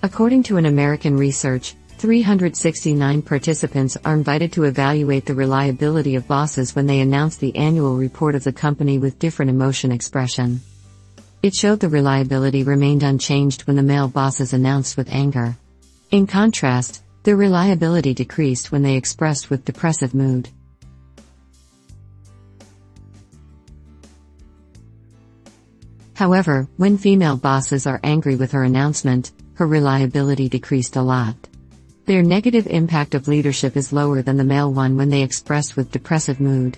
According to an American research, 369 participants are invited to evaluate the reliability of bosses when they announce the annual report of the company with different emotion expression. It showed the reliability remained unchanged when the male bosses announced with anger. In contrast, their reliability decreased when they expressed with depressive mood. However, when female bosses are angry with her announcement, her reliability decreased a lot. Their negative impact of leadership is lower than the male one when they expressed with depressive mood.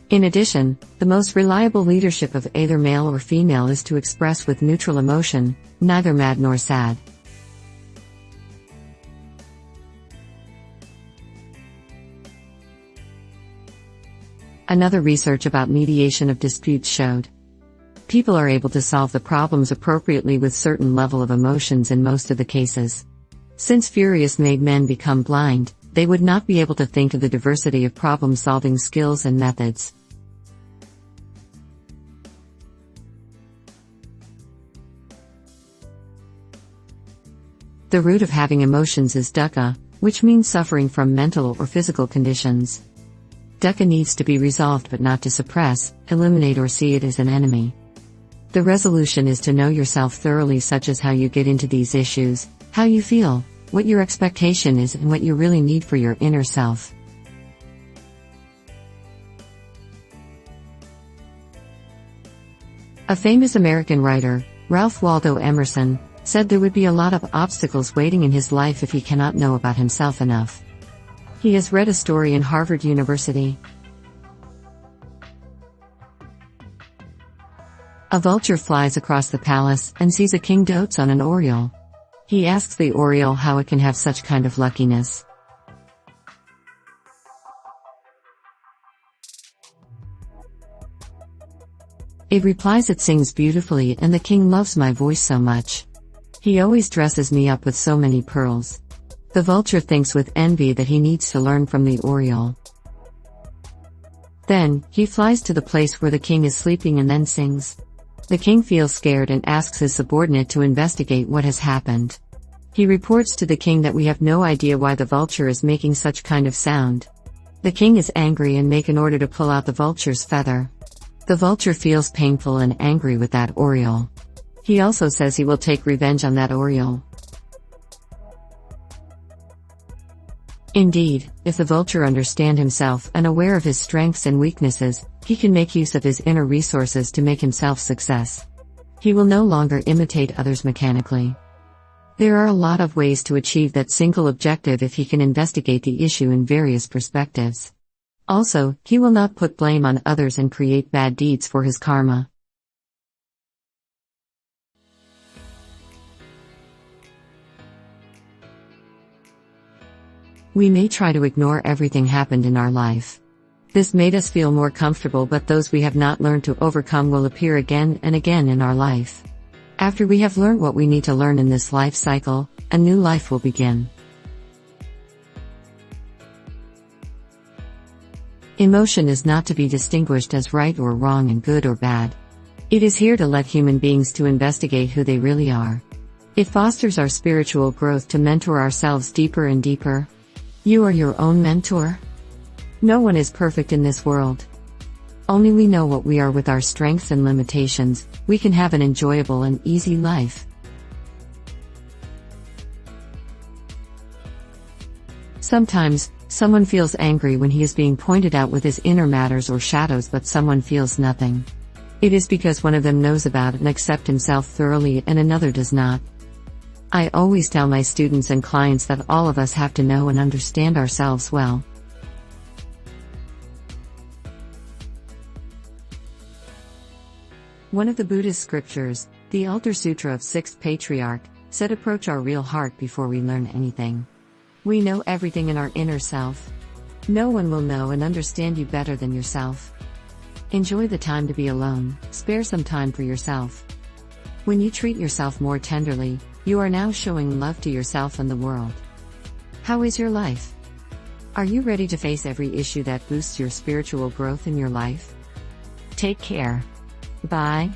In addition, the most reliable leadership of either male or female is to express with neutral emotion, neither mad nor sad. Another research about mediation of disputes showed people are able to solve the problems appropriately with certain level of emotions in most of the cases. Since furious made men become blind, they would not be able to think of the diversity of problem-solving skills and methods. The root of having emotions is dukkha, which means suffering from mental or physical conditions. Dukkha needs to be resolved but not to suppress, eliminate or see it as an enemy. The resolution is to know yourself thoroughly, such as how you get into these issues, how you feel, what your expectation is and what you really need for your inner self. A famous American writer, Ralph Waldo Emerson, said there would be a lot of obstacles waiting in his life if he cannot know about himself enough. He has read a story in Harvard University. A vulture flies across the palace and sees a king dotes on an oriole. He asks the oriole how it can have such kind of luckiness. It replies, "It sings beautifully and the king loves my voice so much. He always dresses me up with so many pearls." The vulture thinks with envy that he needs to learn from the oriole. Then, he flies to the place where the king is sleeping and then sings. The king feels scared and asks his subordinate to investigate what has happened. He reports to the king that we have no idea why the vulture is making such kind of sound. The king is angry and makes an order to pull out the vulture's feather. The vulture feels painful and angry with that oriole. He also says he will take revenge on that oriole. Indeed, if the vulture understands himself and aware of his strengths and weaknesses, he can make use of his inner resources to make himself success. He will no longer imitate others mechanically. There are a lot of ways to achieve that single objective if he can investigate the issue in various perspectives. Also, he will not put blame on others and create bad deeds for his karma. We may try to ignore everything happened in our life. This made us feel more comfortable, but those we have not learned to overcome will appear again and again in our life. After we have learned what we need to learn in this life cycle, a new life will begin. Emotion is not to be distinguished as right or wrong and good or bad. It is here to let human beings to investigate who they really are. It fosters our spiritual growth to mentor ourselves deeper and deeper. You are your own mentor. No one is perfect in this world. Only we know what we are with our strengths and limitations. We can have an enjoyable and easy life. Sometimes, someone feels angry when he is being pointed out with his inner matters or shadows, but someone feels nothing. It is because one of them knows about and accepts himself thoroughly and another does not. I always tell my students and clients that all of us have to know and understand ourselves well. One of the Buddhist scriptures, the Altar Sutra of Sixth Patriarch, said approach our real heart before we learn anything. We know everything in our inner self. No one will know and understand you better than yourself. Enjoy the time to be alone, spare some time for yourself. When you treat yourself more tenderly, you are now showing love to yourself and the world. How is your life? Are you ready to face every issue that boosts your spiritual growth in your life? Take care. Bye.